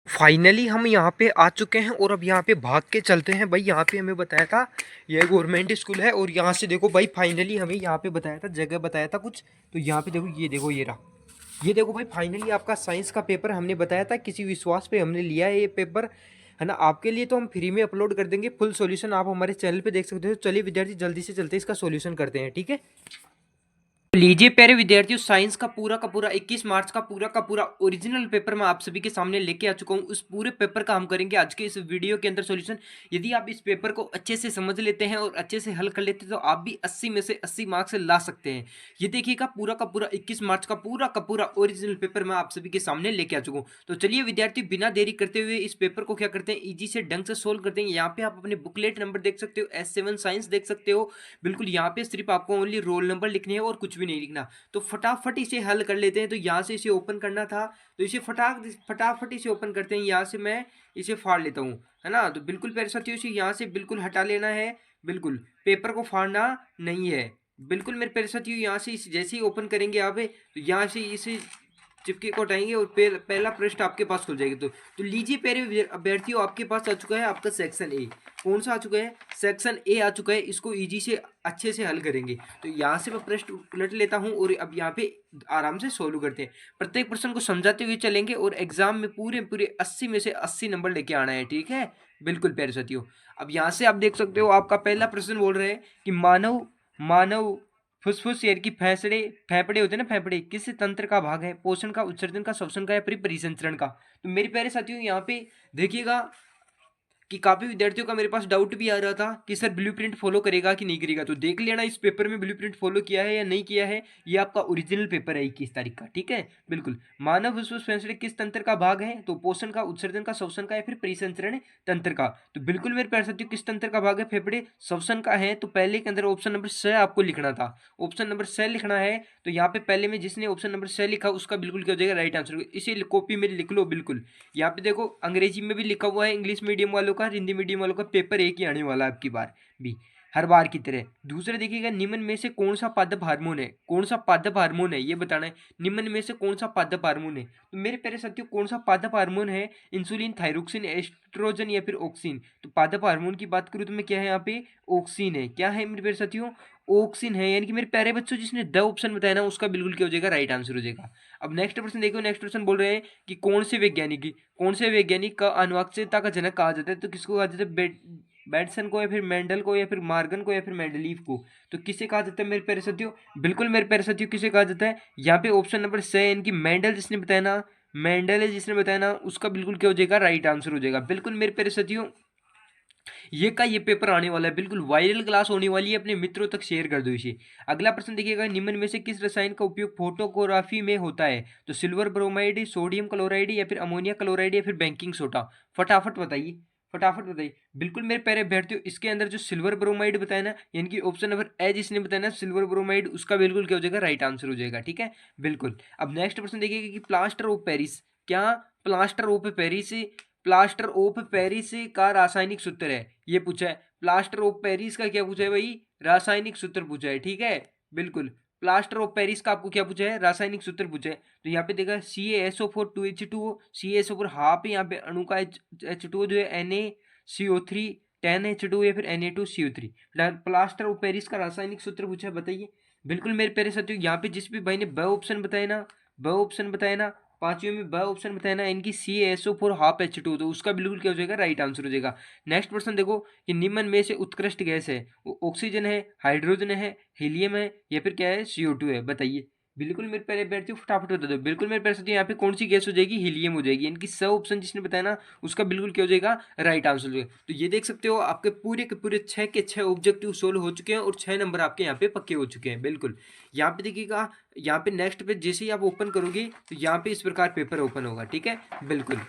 Finally हम यहाँ पे आ चुके हैं और अब यहाँ पे भाग के चलते हैं भाई। यहाँ पे हमें बताया था ये गवर्नमेंट स्कूल है और यहाँ से देखो भाई फाइनली हमें यहाँ पे बताया था, जगह बताया था कुछ। तो यहाँ पे देखो ये रहा। ये देखो भाई फाइनली आपका साइंस का पेपर हमने बताया था, किसी विश्वास पे हमने लिया है ये पेपर, है ना। आपके लिए तो हम फ्री में अपलोड कर देंगे, फुल सॉल्यूशन आप हमारे चैनल पे देख सकते हो। चलिए विद्यार्थी जल्दी से चलते इसका सॉल्यूशन करते हैं, ठीक है। लीजिए प्यारे विद्यार्थियों, साइंस का पूरा 21 मार्च का पूरा ओरिजिनल पेपर मैं आप सभी के सामने लेके आ चुका हूँ। उस पूरे पेपर का हम करेंगे आज के इस वीडियो के अंदर सॉल्यूशन। यदि आप इस पेपर को अच्छे से समझ लेते हैं और अच्छे से हल कर लेते हैं तो आप भी 80 में से 80 मार्क्स ला सकते हैं। ये देखिएगा पूरा का पूरा 21 मार्च का पूरा ओरिजिनल पेपर मैं आप सभी के सामने लेके आ चुका हूँ। तो चलिए विद्यार्थी बिना देरी करते हुए इस पेपर को क्या करते हैं, ईजी से ढंग से सोल्व करते हैं। यहाँ पे आप अपने बुकलेट नंबर देख सकते हो, S7 साइंस देख सकते हो। बिल्कुल यहाँ पे सिर्फ आपको ओनली रोल नंबर लिखने है और कुछ भी नहीं लिखना। तो फटाफट इसे हल कर लेते हैं। तो यहाँ से इसे ओपन करना था, तो इसे फटाफट इसे ओपन करते हैं। यहाँ से मैं इसे फाड़ लेता हूँ, है ना। तो बिल्कुल प्यारे साथियों इसे यहाँ से बिल्कुल हटा लेना है, बिल्कुल पेपर को फाड़ना नहीं है। बिल्कुल मेरे प्यारे साथियों यहाँ से जैसे ही ओपन करेंगे आप, तो यहाँ से इसे चिपके को हटाएंगे और पहला पृष्ठ आपके पास खुल जाएगा। तो लीजिए प्यारे अभ्यर्थियों, आपके पास आ चुका है आपका सेक्शन ए। कौन सा आ चुका है, सेक्शन ए आ चुका है। इसको इजी से अच्छे से हल करेंगे। तो यहाँ से मैं पृष्ठ उलट लेता हूँ और अब यहाँ पे आराम से सोल्व करते हैं। प्रत्येक प्रश्न को समझाते हुए चलेंगे और एग्जाम में पूरे पूरे 80 में से 80 नंबर लेके आना है, ठीक है। बिल्कुल प्यारे साथियों, अब यहाँ से आप देख सकते हो आपका पहला प्रश्न बोल रहे हैं कि मानव मानव फुसफुस यानी कि फेफड़े फेफड़े होते हैं ना, फेफड़े किस तंत्र का भाग है, पोषण का, उत्सर्जन का, श्वसन का या फिर परिसंचरण का। तो मेरे प्यारे साथियों यहाँ पे देखिएगा कि काफी विद्यार्थियों का मेरे पास डाउट भी आ रहा था कि सर ब्लूप्रिंट फॉलो करेगा कि नहीं करेगा। तो देख लेना इस पेपर में ब्लूप्रिंट फॉलो किया है या नहीं किया है। ये आपका ओरिजिनल पेपर है 21 तारीख का, ठीक है। बिल्कुल, मानव फुसफुस फेफड़े किस तंत्र का भाग है, तो पोषण का, उत्सर्जन का, श्वसन का या फिर परिसंचरण तंत्र का। तो बिल्कुल मेरे प्यारे साथियों किस तंत्र का भाग है, फेफड़े श्वसन का है। तो पहले के अंदर ऑप्शन नंबर 6 आपको लिखना था, ऑप्शन नंबर 6 लिखना है। तो यहाँ पे पहले में जिसने ऑप्शन नंबर 6 लिखा उसका बिल्कुल क्या हो जाएगा, राइट आंसर। इसे कॉपी में लिख लो बिल्कुल। यहाँ पे देखो अंग्रेजी में भी लिखा हुआ है, इंग्लिश मीडियम वालों का, हिंदी मीडियम वालों का पेपर एक ही आने वाला है आपकी बार भी, हर बार की तरह। दूसरा देखिएगा, निम्न में से कौन सा पादप हार्मोन है, कौन सा पादप हार्मोन है ये बताना है। निम्न में से कौन सा पादप हार्मोन है। तो मेरे प्यारे साथियों कौन सा पादप हार्मोन है, इंसुलिन, थायरोक्सिन, एस्ट्रोजन या फिर ऑक्सिन। तो पादप हार्मोन की बात करूँ तो मैं क्या है यहाँ पे, ऑक्सिन है। क्या है मेरे प्यारे साथियों, ऑक्सिन है। यानी कि मेरे प्यारे बच्चों जिसने द ऑप्शन बताया ना उसका बिल्कुल क्या हो जाएगा, राइट आंसर हो जाएगा। अब नेक्स्ट प्रश्न देखो, नेक्स्ट प्रश्न बोल रहे हैं कि कौन से वैज्ञानिक का आनुवंशिकता का जनक कहा जाता है। तो किसको कहा जाता है, बैटसन को या फिर मेंडल को या फिर मार्गन को या फिर मेंडलीव को। तो किसे कहा जाता है मेरे प्यारे साथियों, बिल्कुल मेरे प्यारे साथियों किसे कहा जाता है, यहाँ पे ऑप्शन नंबर 6 इनकी मेंडल जिसने बताया ना, मेंडल है जिसने बताया ना, उसका बिल्कुल क्या हो जाएगा, राइट आंसर हो जाएगा। बिल्कुल मेरे प्यारे साथियों ये पेपर आने वाला है, बिल्कुल वायरल क्लास होने वाली है, अपने मित्रों तक शेयर कर दो इसे। अगला प्रश्न देखिएगा, निम्न में से किस रसायन का उपयोग फोटोग्राफी में होता है। तो सिल्वर ब्रोमाइड, सोडियम क्लोराइड या फिर अमोनिया क्लोराइड या फिर बेकिंग सोडा। फटाफट बताइए, फटाफट बताइए। बिल्कुल मेरे प्यारे अभ्यर्थियों इसके अंदर जो सिल्वर ब्रोमाइड बताया ना, यानी कि ऑप्शन नंबर ए जिसने बताया ना सिल्वर ब्रोमाइड, उसका बिल्कुल क्या हो जाएगा, राइट आंसर हो जाएगा, ठीक है। बिल्कुल, अब नेक्स्ट प्रश्न देखिएगा कि प्लास्टर ऑफ पेरिस, क्या plaster of Paris plaster of Paris का रासायनिक सूत्र है, ये पूछा है। प्लास्टर ऑफ पेरिस का क्या पूछा है भाई, रासायनिक सूत्र पूछा है, ठीक है। बिल्कुल, प्लास्टर ऑफ पेरिस का आपको क्या पूछा है, रासायनिक सूत्र पूछा है। तो यहाँ पे देखा CaSO4 2H2O, CaSO4 हाफ यहाँ पे अणु का H2O जो है NaCO3 10H2 या फिर Na2CO3। प्लास्टर ऑफ पेरिस का रासायनिक सूत्र पूछा है, बताइए। बिल्कुल मेरे प्यारे साथियों यहाँ पे जिस भी भाई ने ब ऑप्शन बताया ना, ब ऑप्शन बताया ना, पांचवें में ब ऑप्शन बताया ना इनकी CaSO4 हाफ H2, तो उसका बिल्कुल क्या हो जाएगा, राइट आंसर हो जाएगा। नेक्स्ट प्रश्न देखो कि निम्न में से उत्कृष्ट गैस है, वो ऑक्सीजन है, हाइड्रोजन है, हीलियम है या फिर क्या है, CO2 है, बताइए। बिल्कुल मेरे पहले बैठती हूँ, फटाफट बता दो। बिल्कुल मेरे पैर से यहाँ पे कौन सी गैस हो जाएगी, हीलियम हो जाएगी। इनकी सब ऑप्शन जिसने बताया ना उसका बिल्कुल क्या हो जाएगा, राइट आंसर हो जाएगा। तो ये देख सकते हो आपके पूरे के पूरे 6 के 6 ऑब्जेक्टिव सोल्व हो चुके हैं और 6 नंबर आपके यहाँ पे पक्के हो चुके हैं। बिल्कुल, यहाँ पे देखिएगा, यहाँ पे नेक्स्ट पे जैसे ही आप ओपन करोगे तो यहाँ पे इस प्रकार पेपर ओपन होगा, ठीक है। बिल्कुल,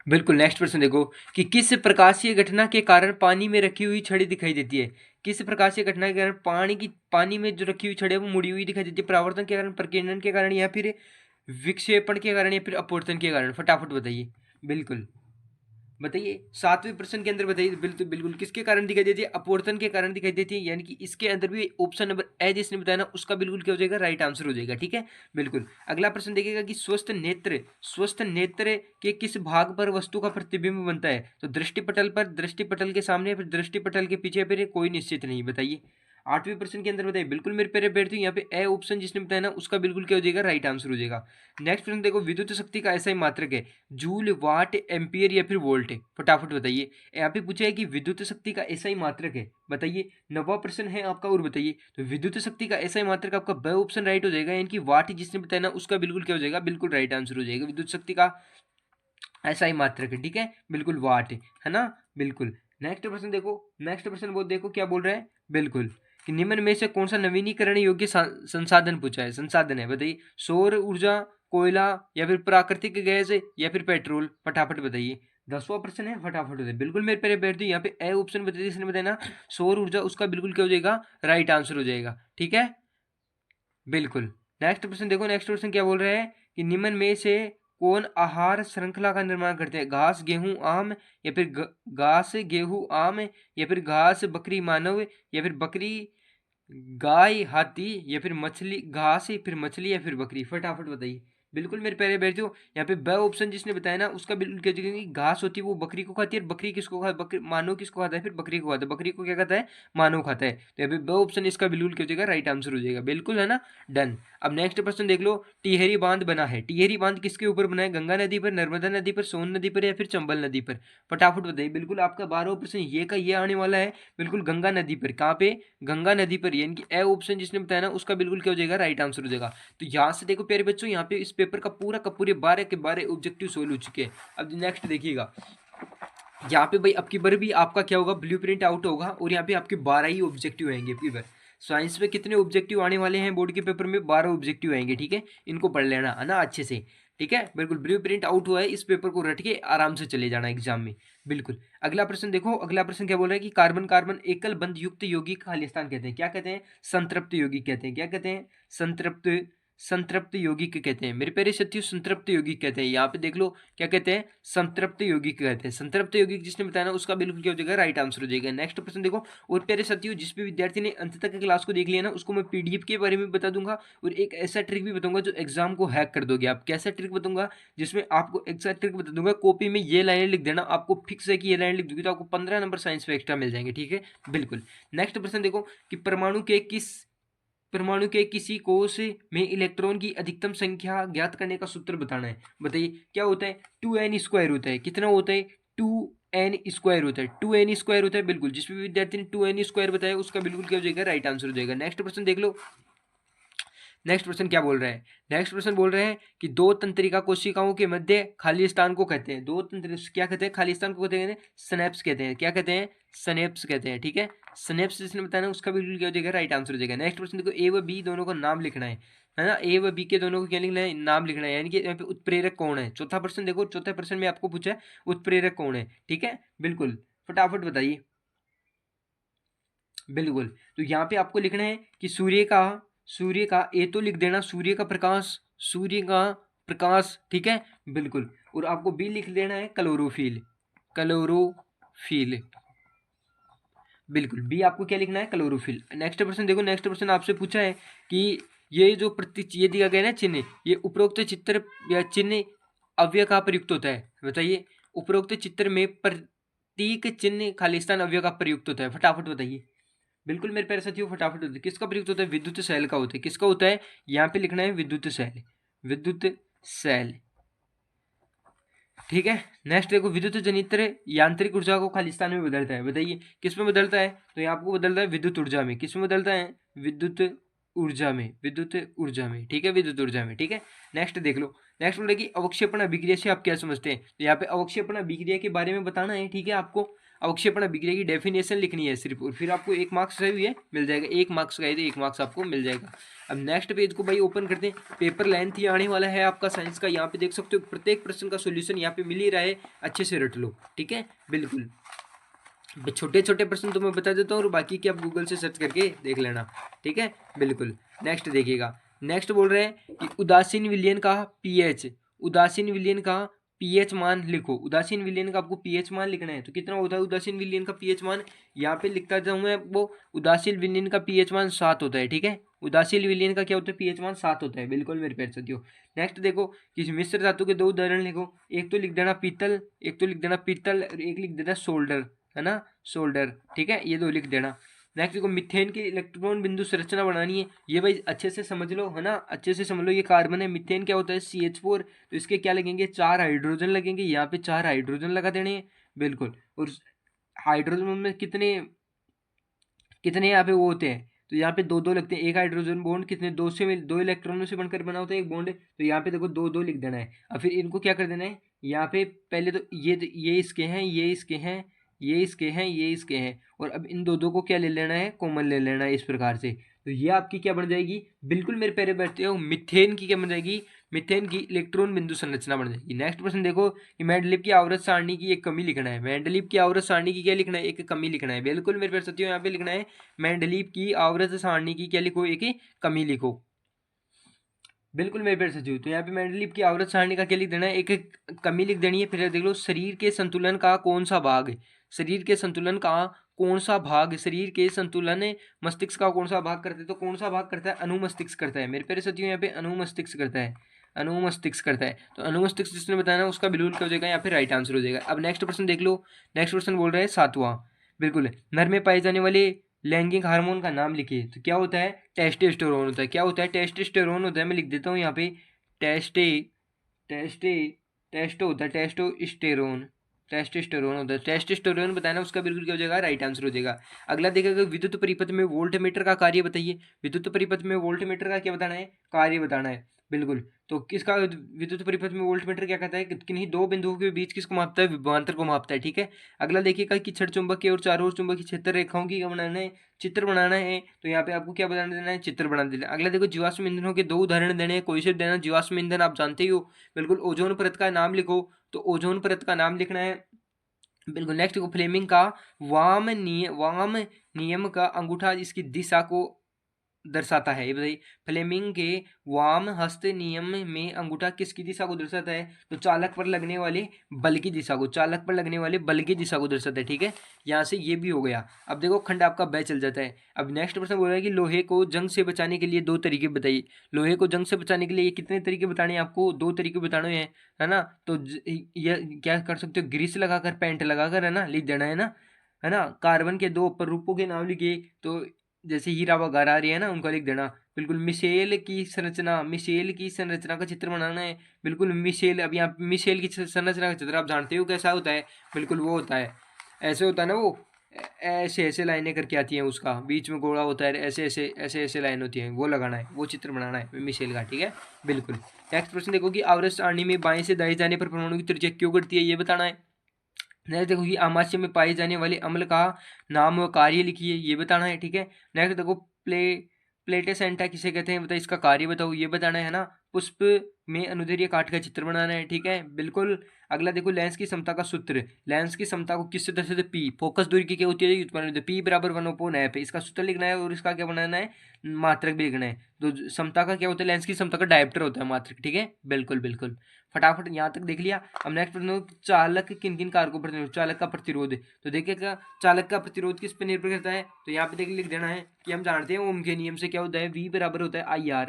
बिल्कुल। नेक्स्ट प्रश्न देखो कि किस प्रकाशीय घटना के कारण पानी में रखी हुई छड़ी दिखाई देती है। किस प्रकाशीय घटना के कारण पानी में जो रखी हुई छड़ी है वो मुड़ी हुई दिखाई देती है। परावर्तन के कारण, प्रकीर्णन के कारण, या फिर विक्षेपण के कारण, या फिर अपवर्तन के कारण। फटाफट बताइए। बिल्कुल बताइए, 7वें प्रश्न के अंदर बताइए। बिल्कुल बिल्कुल, किसके कारण दिखाई देती है? अपवर्तन के कारण दिखाई देती है। यानी कि इसके अंदर भी ऑप्शन नंबर ए जिसने बताया ना उसका बिल्कुल क्या हो जाएगा? राइट आंसर हो जाएगा। ठीक है, बिल्कुल। अगला प्रश्न देखिएगा कि स्वस्थ नेत्र के किस भाग पर वस्तु का प्रतिबिंब बनता है? तो दृष्टिपटल पर, दृष्टिपटल के सामने, फिर दृष्टिपटल के पीछे, फिर कोई निश्चित नहीं। बताइए 8वें प्रश्न के अंदर बताइए। बिल्कुल मेरे प्यारे अभ्यर्थी, यहाँ पे ए ऑप्शन जिसने बताया ना उसका बिल्कुल क्या हो जाएगा? राइट आंसर हो जाएगा। नेक्स्ट प्रश्न देखो, विद्युत शक्ति का ऐसा ही मात्रक है जूल, वाट, एम्पियर या फिर वोल्ट है। फटाफट बताइए। यहाँ पे पूछा है कि विद्युत शक्ति का ऐसा ही मात्रक है। बताइए, 9वां प्रश्न है आपका। और बताइए, तो विद्युत शक्ति का ऐसा ही मात्रक आपका ब ऑप्शन राइट हो जाएगा। यानी कि वाट जिसने बताया ना उसका बिल्कुल क्या हो जाएगा? बिल्कुल राइट आंसर हो जाएगा। विद्युत शक्ति का ऐसा ही मात्रक है। ठीक है, बिल्कुल वाट है ना। बिल्कुल। नेक्स्ट प्रश्न देखो, नेक्स्ट प्रश्न वो देखो क्या बोल रहा है। बिल्कुल कि निम्न में से कौन सा नवीनीकरण योग्य संसाधन पूछा है? संसाधन है, बताइए। सौर ऊर्जा, कोयला, या फिर प्राकृतिक गैस, या फिर पेट्रोल। फटाफट बताइए। 10वां प्रश्न है, फटाफट बताइए। बिल्कुल मेरे प्यारे अभ्यर्थी, यहाँ पे ए ऑप्शन बताइए जिसने बताया ना सौर ऊर्जा, उसका बिल्कुल क्या हो जाएगा? राइट आंसर हो जाएगा। ठीक है, बिल्कुल। नेक्स्ट प्रश्न देखो, नेक्स्ट प्रश्न क्या बोल रहे हैं कि निम्न में से कौन आहार श्रृंखला का निर्माण करते हैं? घास, गेहूं, आम, या फिर घास, गेहूं, आम, या फिर घास, बकरी, मानव, या फिर बकरी, गाय, हाथी, या फिर मछली, घास, फिर मछली, या फिर बकरी। फटाफट बताइए। बिल्कुल मेरे प्यारे बैठियो, यहाँ पे ब ऑप्शन जिसने बताया ना उसका बिल्कुल क्या जगह घास होती है वो बकरी को खाती है। बकरी किसको खाता है? बकरी मानव किसको खाता है? फिर बकरी को खाता है। बकरी को क्या खाता है? मानव खाता है। तो यहाँ पे ब ऑप्शन इसका बिल्कुल क्या हो जाएगा? राइट आंसर हो जाएगा। बिल्कुल है ना, डन। अब नेक्स्ट प्रश्न देख लो। टिहरी बांध बना है। टिहरी बांध किसके ऊपर बना है? गंगा नदी पर, नर्मदा नदी पर, सोन नदी पर, या फिर चंबल नदी पर। फटाफट बताइए। बिल्कुल आपका 12वां प्रश्न ये का ये आने वाला है। बिल्कुल गंगा नदी पर। कहाँ पे? गंगा नदी पर। यानी कि ए ऑप्शन जिसने बताया ना उसका बिल्कुल क्या हो जाएगा? राइट आंसर हो जाएगा। तो यहाँ से देखो प्यारे बच्चों, यहाँ पे इस पेपर का पूरे 12 के 12 ऑब्जेक्टिव सोल्व हो चुके हैं। अब नेक्स्ट देखिएगा, यहाँ पे भाई अब की बार भी आपका क्या होगा? ब्लूप्रिंट आउट होगा, और यहाँ पे आपके 12 ही ऑब्जेक्टिव आएंगे अब की बार। साइंस में कितने ऑब्जेक्टिव आने वाले हैं बोर्ड के पेपर में? 12 ऑब्जेक्टिव आएंगे। ठीक है, इनको पढ़ लेना है ना अच्छे से। ठीक है, बिल्कुल ब्लूप्रिंट आउट हुआ है, इस पेपर को रट के आराम से चले जाना एग्जाम में। बिल्कुल। अगला प्रश्न देखो, अगला प्रश्न क्या बोल रहा है कि कार्बन कार्बन एकल बंध युक्त यौगिक का खालिस्तान कहते हैं। क्या कहते हैं? संतृप्त यौगिक कहते हैं। क्या कहते हैं? संतृप्त संतृप्त यौगिक कहते हैं। मेरे प्यारे साथियों, संतृप्त यौगिक कहते हैं। यहाँ पे देख लो क्या कहते हैं? संतृप्त यौगिक कहते हैं। संतृप्त यौगिक जिसने बताया ना उसका बिल्कुल क्या हो जाएगा? राइट आंसर हो जाएगा। नेक्स्ट प्रश्न देखो, और प्यारे साथियों जिस भी विद्यार्थी ने अंत तक क्लास को देख लिया ना उसको मैं पीडीएफ के बारे में बता दूंगा, और एक ऐसा ट्रिक भी बताऊंगा जो एग्जाम को हैक कर दोगे आप। कैसा ट्रिक बताऊंगा? जिसमें आपको ऐसा ट्रिक बता दूंगा, कॉपी में ये लाइन लिख देना, आपको फिक्स है कि ये लाइन लिख दूंगी तो आपको 15 नंबर साइंस में एक्स्ट्रा मिल जाएंगे। ठीक है, बिल्कुल। नेक्स्ट प्रश्न देखो कि परमाणु के किसी कोश में इलेक्ट्रॉन की अधिकतम संख्या ज्ञात करने का सूत्र बताना है। बताइए क्या होता है? 2n² होता है। कितना होता है? 2n² होता है। 2n² होता है। बिल्कुल, जिस भी विद्यार्थी ने 2n² बताया उसका बिल्कुल क्या हो जाएगा? राइट आंसर हो जाएगा। नेक्स्ट प्रश्न देख लो, नेक्स्ट प्रश्न क्या बोल रहे हैं? नेक्स्ट प्रश्न बोल रहे हैं कि दो तंत्रिका कोशिकाओं के मध्य खाली स्थान को कहते हैं। दो तंत्र क्या कहते हैं? खाली स्थान को कहते हैं स्नेप्स कहते हैं। क्या कहते हैं? स्नेप्स कहते हैं। ठीक है, स्नेप्स जिसने बताया उसका बिल्कुल क्या हो जाएगा? राइट आंसर हो जाएगा। नेक्स्ट प्रश्न देखो, ए व बी दोनों का नाम लिखना है ना। ए व बी के दोनों को क्या लिखना है? नाम लिखना है। यानी कि यहाँ पे उत्प्रेरक कौन है? चौथा प्रश्न देखो, चौथे प्रश्न में आपको पूछा है उत्प्रेरक कौन है। ठीक है, बिल्कुल फटाफट बताइए। बिल्कुल, तो यहाँ पे आपको लिखना है कि सूर्य का ए तो लिख देना, सूर्य का प्रकाश। ठीक है, बिल्कुल। और आपको बी लिख देना है क्लोरोफिल। बिल्कुल, बी आपको क्या लिखना है? क्लोरोफिल। नेक्स्ट प्रश्न देखो, नेक्स्ट प्रश्न आपसे पूछा है कि ये जो ये दिया गया है ना चिन्ह, ये उपरोक्त चित्र या चिन्ह अव्यय का प्रयुक्त होता है। बताइए, उपरोक्त चित्र में प्रतीक चिन्ह खालिस्तान अव्यय का प्रयुक्त होता है। फटाफट बताइए। बिल्कुल मेरे प्यारे साथियों, फटाफट होता है। किसका प्रयुक्त होता है? विद्युत सेल का होता है। किसका होता है? यहाँ पे लिखना है विद्युत सेल, विद्युत सेल। ठीक है, नेक्स्ट देखो, विद्युत जनित्र यांत्रिक ऊर्जा को खालिस्तान में बदलता है। बताइए किस में बदलता है? तो यहाँ आपको बदलता है विद्युत ऊर्जा में। किस में बदलता है? विद्युत ऊर्जा में, विद्युत ऊर्जा में। ठीक है, विद्युत ऊर्जा में। ठीक है, नेक्स्ट देख लो। नेक्स्ट बोल रहा है कि अवक्षेपण अभिक्रिया से आप क्या समझते हैं? तो यहाँ पे अवक्षेपण अभिक्रिया के बारे में बताना है। ठीक है, आपको अवक्षेपण अभिक्रिया की डेफिनेशन लिखनी है सिर्फ, और फिर आपको 1 मार्क्स सही है मिल जाएगा, 1 मार्क्स का है तो 1 मार्क्स आपको मिल जाएगा। अब नेक्स्ट पेज को भाई ओपन करते हैं। पेपर लेंथ ही आने वाला है आपका साइंस का, यहाँ पे देख सकते हो प्रत्येक प्रश्न का सोल्यूशन यहाँ पे मिल ही रहा है, अच्छे से रट लो, ठीक है। बिल्कुल छोटे छोटे प्रश्न तो मैं बता देता हूँ और बाकी की आप गूगल से सर्च करके देख लेना, ठीक है। बिल्कुल नेक्स्ट देखिएगा, नेक्स्ट बोल रहे हैं कि उदासीन विलयन का पीएच, उदासीन विलयन का पीएच मान लिखो। उदासीन विलयन का आपको पीएच मान लिखना है, तो कितना होता है उदासीन विलयन का पीएच मान, यहाँ पे लिखता जाऊँ मैं वो, उदासीन विलयन का पीएच मान 7 होता है, ठीक है। उदासीन विलयन का क्या होता है, पीएच मान 7 होता है, बिल्कुल मेरे प्यारे साथियों। नेक्स्ट देखो कि मिश्र धातु के 2 उदाहरण लिखो, एक तो लिख देना पीतल, एक तो लिख देना पीतल, और एक लिख देना सोल्डर, है ना, सोल्डर, ठीक है, ये 2 लिख देना। नेक्स्ट देखो मीथेन की इलेक्ट्रॉन बिंदु संरचना बनानी है, ये भाई अच्छे से समझ लो, है ना, अच्छे से समझ लो। ये कार्बन है, मीथेन क्या होता है CH4, तो इसके क्या लगेंगे 4 हाइड्रोजन लगेंगे, यहाँ पे 4 हाइड्रोजन लगा देने हैं, बिल्कुल। और हाइड्रोजन में कितने कितने यहाँ पे वो होते हैं, तो यहाँ पे 2 2 लगते हैं, एक हाइड्रोजन बॉन्ड कितने 2 से 2 इलेक्ट्रॉनों से बनकर बना होता है एक बॉन्ड, तो यहाँ पे देखो 2 2 लिख देना है। अब फिर इनको क्या कर देना है, यहाँ पे पहले तो ये इसके हैं, ये इसके हैं, ये इसके हैं, ये इसके हैं, और अब इन 2 2 को क्या ले लेना है, कॉमन ले लेना है इस प्रकार से। तो ये आपकी क्या बन जाएगी, बिल्कुल मेरे प्यारे बैठते हो, मिथेन की क्या बन जाएगी, मिथेन की इलेक्ट्रॉन बिंदु संरचना बन जाएगी। नेक्स्ट प्रश्न देखो कि मेंडलीव की आवर्त सारणी की एक कमी लिखना है, मेंडलीव की आवर्त सारणी की क्या लिखना है, एक कमी लिखना है, बिल्कुल मेरे प्यारे साथियों यहाँ पे लिखना है मेंडलीव की आवर्त सारणी की क्या लिखो, एक कमी लिखो, बिल्कुल मेरे प्यारे साथियों। तो यहाँ पे मेंडलीव की आवर्त सारणी का क्या लिख देना है, एक कमी लिख देनी है। फिर देख लो शरीर के संतुलन का कौन सा भाग, शरीर के संतुलन का कौन सा भाग, शरीर के संतुलन मस्तिष्क का कौन सा भाग करता है, तो कौन सा भाग करता है, अनुमस्तिष्क करता है मेरे प्यारे साथियों, यहाँ पे अनुमस्तिष्क करता है, अनुमस्तिष्क करता है। तो अनुमस्तिष्क जिसने बताया ना उसका बिल्कुल क्या हो जाएगा, यहाँ पे राइट आंसर हो जाएगा। अब नेक्स्ट प्रश्न देख लो, नेक्स्ट प्रश्न बोल रहे हैं 7वां, बिल्कुल नर में पाए जाने वाले लैंगिक हार्मोन का नाम लिखिए, तो क्या होता है, टेस्टोस्टेरोन होता है। क्या होता है, टेस्टोस्टेरोन होता है, मैं लिख देता हूँ यहाँ पे टेस्टे टेस्टे टेस्टो होता है, टेस्टोस्टेरोन, टेस्टोस्टेरोन होता है, टेस्टोस्टेरोन बताना उसका बिल्कुल क्या हो जाएगा, राइट आंसर हो जाएगा। अगला देखेगा विद्युत परिपथ में वोल्ट मीटर का कार्य बताइए, विद्युत परिपथ में वोल्ट मीटर का क्या बताना है, कार्य बताना है, बिल्कुल। तो किसका विद्युत परिपथ में वोल्ट मीटर क्या कहता है, किन्हीं 2 बिंदुओं के बीच किसको मापता है, विभवांतर को मापता है, ठीक है। अगला देखिएगा कि छड़ चुंबक के और चारों ओर चुंबकीय क्षेत्र रेखाओं की क्या बनाना है, चित्र बनाना है, तो यहाँ पे आपको क्या बना देना है, चित्र बना देना है। अगला देखो जीवाश्म ईंधनों के 2 उदाहरण देने हैं, कोई से देना, जीवाश्म ईंधन आप जानते ही हो, बिल्कुल ओजोन परत का नाम लिखो, तो ओजोन परत का नाम लिखना है, बिल्कुल। नेक्स्ट को फ्लेमिंग का वाम नियम का अंगूठा इसकी दिशा को दर्शाता है, ये बताइए फ्लेमिंग के वाम हस्त नियम में अंगूठा किसकी दिशा को दर्शाता है, तो चालक पर लगने वाले बल की दिशा को, चालक पर लगने वाले बल की दिशा को दर्शाता है, ठीक है। यहाँ से ये भी हो गया। अब देखो खंड आपका बै चल जाता है। अब नेक्स्ट प्रश्न बोल रहा है कि लोहे को जंग से बचाने के लिए 2 तरीके बताइए, लोहे को जंग से बचाने के लिए कितने तरीके बताने हैं आपको, 2 तरीके बताने हैं, है ना। तो ये क्या कर सकते हो, ग्रीस लगाकर, पेंट लगाकर, है ना, लिख देना है ना। कार्बन के 2 प्ररूपों के नाम लिखिए, तो जैसे हीरा वगैरह आ रही है ना, उनका लिख देना, बिल्कुल। मिशेल की संरचना, मिशेल की संरचना का चित्र बनाना है, बिल्कुल। मिशेल, अब यहाँ मिशेल की संरचना का चित्र आप जानते हो कैसा होता है, बिल्कुल वो होता है, ऐसे होता है ना, वो ऐसे ऐसे लाइनें करके आती हैं, उसका बीच में गोला होता है, ऐसे ऐसे ऐसे ऐसे लाइन होती है, वो लगाना है, वो चित्र बनाना है मिशेल का, ठीक है, बिल्कुल। नेक्स्ट प्रश्न देखो कि आवर्त सारणी में बाएं से दाएं जाने पर परमाणु की त्रिज्या क्यों घटती है, ये बताना है। नेक्स्ट देखो कि आमाशय में पाए जाने वाले अम्ल का नाम व कार्य लिखिए, ये बताना है, ठीक है। नेक्स्ट देखो प्लेटेसेंटा किसे कहते हैं बताइए, इसका कार्य बताओ, ये बताना है ना। पुष्प में अनुदैर्ध्य काट का चित्र बनाना है, ठीक है, बिल्कुल। अगला देखो लेंस की समता का सूत्र, लेंस की समता को किससे दर्शाते, पी, फोकस दूरी की क्या होती है, उत्पन्न पी बराबर 1/f, इसका सूत्र लिखना है और इसका क्या बनाना है, मात्रक भी लिखना है। तो समता का क्या होता है, लेंस की समता का डायप्टर होता है मात्रक, ठीक है, बिल्कुल बिल्कुल। फटाफट यहाँ तक देख लिया। अब नेक्स्ट प्रश्न, चालक किन किन कारकों पर, चालक का प्रतिरोध, तो देखिएगा चालक का प्रतिरोध किस पर निर्भर करता है, तो यहाँ पे लिख देना है कि हम जानते हैं ओम के नियम से क्या होता है, V बराबर होता है IR,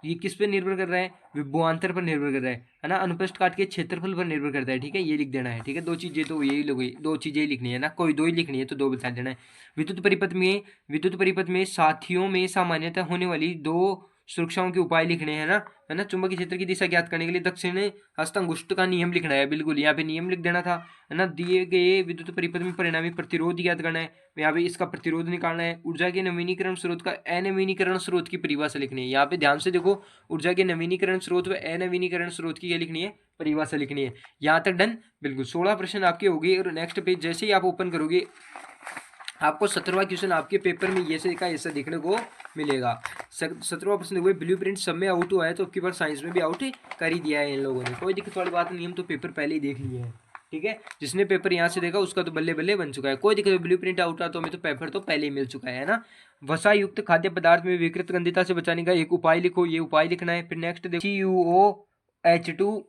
ये किस पे निर्भर कर रहा है, विभवांतर पर निर्भर कर रहा है ना, अनुप्रस्थ काट के क्षेत्रफल पर निर्भर करता है, ठीक है, ये लिख देना है, ठीक है। 2 चीजें तो यही लोग, 2 चीजें ही लिखनी है ना, कोई 2 ही लिखनी है तो 2 बता देना है। विद्युत परिपथ में साथियों में सामान्यतः होने वाली 2 सुरक्षाओं के उपाय लिखने हैं ना, है ना। चुंबकीय क्षेत्र की दिशा ज्ञात करने के लिए दक्षिण हस्त अंगुष्ठ का नियम लिखना है, बिल्कुल, यहाँ पे नियम लिख देना था, है ना। दिए गए विद्युत परिपथ में परिणामी प्रतिरोध ज्ञात करना है, यहाँ पे इसका प्रतिरोध निकालना है। ऊर्जा के नवीनीकरण स्रोत का अनवीनीकरण स्रोत की परिभाषा लिखनी है, यहाँ पे ध्यान से देखो, ऊर्जा के नवीनीकरण स्रोत व अनवीनीकरण स्रोत की क्या लिखनी है, परिभाषा लिखनी है। यहाँ तक डन। बिल्कुल 16 प्रश्न आपके हो गए। और नेक्स्ट पेज जैसे ही आप ओपन करोगे आपको 17वां क्वेश्चन आपके पेपर में ये से का ऐसा देखने को मिलेगा। 17वां प्रश्न देखो, ब्लू प्रिंट सब में आउट हुआ है तो आपकी बार साइंस में भी आउट कर ही दिया है इन लोगों ने। कोई दिक्कत वाली बात नहीं, हम तो पेपर पहले ही देख लिए हैं, ठीक है। जिसने पेपर यहाँ से देखा उसका तो बल्ले बल्ले बन चुका है। कोई दिक्कत, ब्लू प्रिंट आउट था तो हमें तो पेपर तो पहले ही मिल चुका है ना। वसा युक्त खाद्य पदार्थ में विकृत गंधिता से बचाने का एक उपाय लिखो, ये उपाय लिखना है। फिर नेक्स्ट देखो, CuOH2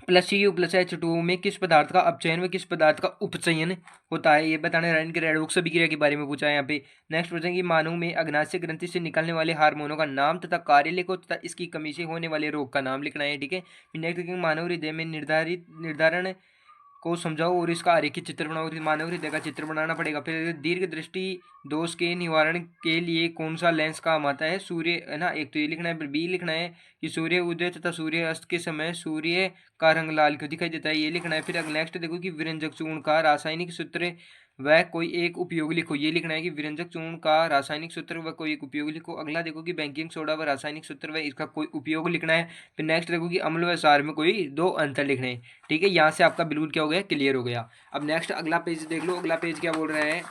प्लस Cu+H2 में किस पदार्थ का अपचयन व किस पदार्थ का उपचयन होता है, ये बताना है। राइन के रेडॉक्स अभिक्रिया के बारे में पूछा है यहाँ पे। नेक्स्ट प्रश्न की मानव में अग्नाशय ग्रंथि से निकलने वाले हार्मोनों का नाम तथा कार्य लिखो तथा इसकी कमी से होने वाले रोग का नाम लिखना है, ठीक है। नेक्स्ट मानव हृदय में निर्धारण को समझाओ और इसका आरेखित चित्र बनाओ। मानव हृदय का चित्र बनाना पड़ेगा। फिर दीर्घ दृष्टि दोष के निवारण के लिए कौन सा लेंस काम आता है, सूर्य है ना, एक तो ये लिखना है। फिर बी लिखना है कि सूर्य उदय तथा सूर्य अस्त के समय सूर्य का रंग लाल क्यों दिखाई देता है, ये लिखना है। फिर नेक्स्ट देखो कि विरंजक चूर्ण का रासायनिक सूत्र वह कोई एक उपयोग लिखो, ये लिखना है कि विरंजक चूर्ण का रासायनिक सूत्र व कोई एक उपयोग लिखो। अगला देखो कि बेकिंग सोडा व रासायनिक सूत्र व इसका कोई उपयोग लिखना है। फिर नेक्स्ट देखो कि अम्ल व क्षार में कोई दो अंतर लिखने हैं, ठीक है। यहाँ से आपका बिल्कुल क्या हो गया, क्लियर हो गया। अब नेक्स्ट अगला पेज देख लो। अगला पेज क्या बोल रहा है,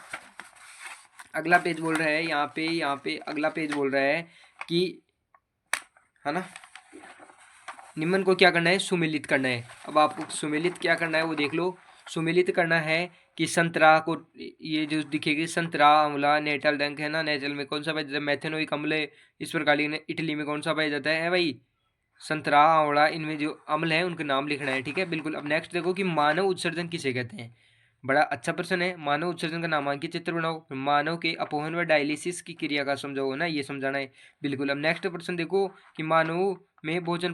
अगला पेज बोल रहा है यहाँ पे अगला पेज बोल रहा है कि है ना, निम्न को क्या करना है, सुमेलित करना है। अब आपको सुमेलित क्या करना है वो देख लो। सुमेलित करना है कि संतरा को, ये जो दिखेगी संतरा, आंवला, नेटल डंक है ना, नेटल में कौन सा पाया जाता है, मैथेनोइक अम्ल। इस प्रकार इटली में कौन सा पाया जाता है भाई, संतरा, आंवला, इनमें जो अम्ल है उनके नाम लिखना है, ठीक है। बिल्कुल। अब नेक्स्ट देखो कि मानव उत्सर्जन किसे कहते हैं, बड़ा अच्छा प्रश्न है। मानव उत्सर्जन का नामांकित चित्र बनाओ। मानव के अपहरण व डायलिसिस की क्रिया का समझाओ ना, ये समझाना है। बिल्कुल। अब नेक्स्ट प्रश्न देखो कि मानव में भोजन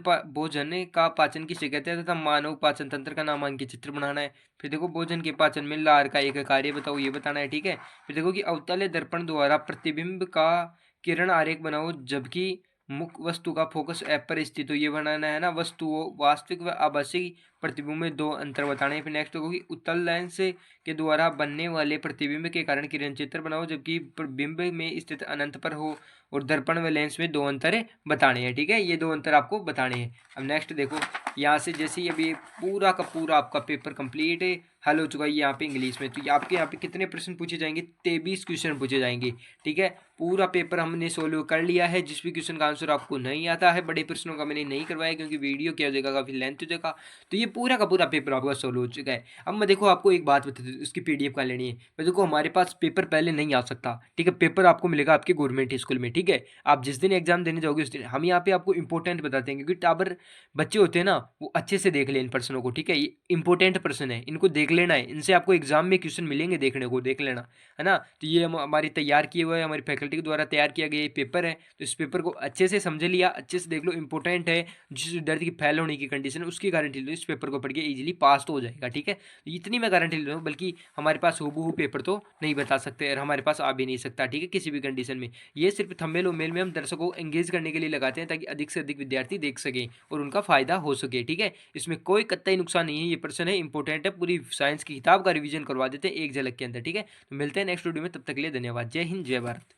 का पाचन किसे कहते हैं तथा मानव पाचन तंत्र का नामांकित चित्र बनाना है। फिर देखो भोजन के पाचन में लार का एक कार्य बताओ, ये बताना है, ठीक है। फिर देखो कि अवतल दर्पण द्वारा प्रतिबिंब का किरण आरेख बनाओ जबकि मुख्य वस्तु का फोकस ऐप पर स्थित हो, ये बनाना है ना। वस्तुओं वास्तविक व आभासी प्रतिबिंब में दो अंतर बताने हैं। फिर नेक्स्ट होगी उत्तल लेंस के द्वारा बनने वाले प्रतिबिंब के कारण किरण चित्र बनाओ जबकि बिंब में स्थित अनंत पर हो, और दर्पण व लेंस में दो अंतर बताने हैं, ठीक है। ये दो अंतर आपको बताने हैं। अब नेक्स्ट देखो, यहाँ से जैसे ही अभी पूरा का पूरा आपका पेपर कंप्लीट हल हो चुका है यहाँ पे इंग्लिश में, तो आपके यहाँ पे कितने प्रश्न पूछे जाएंगे, 23 क्वेश्चन पूछे जाएंगे, ठीक है। पूरा पेपर हमने सोल्व कर लिया है। जिस भी क्वेश्चन का आंसर आपको नहीं आता है, बड़े प्रश्नों का मैंने नहीं करवाया क्योंकि वीडियो क्या हो जाएगा, काफ़ी लेंथ हो जाएगा, तो ये पूरा का पूरा पेपर आपका सोल्व हो चुका है। अब मैं देखो आपको एक बात बता दूँ, उसकी PDF कहाँ लेनी है। मैं देखो हमारे पास पेपर पहले नहीं आ सकता, ठीक है। पेपर आपको मिलेगा आपके गवर्नमेंट स्कूल में, ठीक है। आप जिस दिन एग्जाम देने जाओगे उस दिन हम यहाँ पे आपको इंपॉर्टेंट बताते हैं, क्योंकि टाबर बच्चे होते हैं ना, वो अच्छे से देख लें इन प्रश्नों को, ठीक है। ये इंपॉर्टेंट प्रश्न है, इनको देख लेना है, इनसे आपको एग्जाम में क्वेश्चन मिलेंगे देखने को, देख लेना, है ना। तो ये हमारी तैयार किए हुए हमारी फैकल्टी के द्वारा तैयार किया गया ये पेपर है। तो इस पेपर को अच्छे से समझ लिया, अच्छे से देख लो, इंपॉर्टेंट है। जिस विद्यार्थी की फेल होने की कंडीशन है उसकी गारंटी लो, इस पेपर को पढ़ के इजीली पास तो हो जाएगा, ठीक है। तो इतनी मैं गारंटी ले रहा हूँ, बल्कि हमारे पास हूबहू पेपर तो नहीं बता सकते और हमारे पास आ भी नहीं सकता, ठीक है, किसी भी कंडीशन में। ये सिर्फ थंबनेल और मेल में हम दर्शकों को एंगेज करने के लिए लगाते हैं ताकि अधिक से अधिक विद्यार्थी देख सकें और उनका फायदा हो सके, ठीक है। इसमें कोई कतई नुकसान नहीं है। ये प्रश्न है इंपॉर्टेंट है, पूरी साइंस की किताब का रिवीजन करवा देते हैं एक झलक के अंदर, ठीक है। तो मिलते हैं नेक्स्ट वीडियो में, तब तक के लिए धन्यवाद। जय हिंद, जय भारत।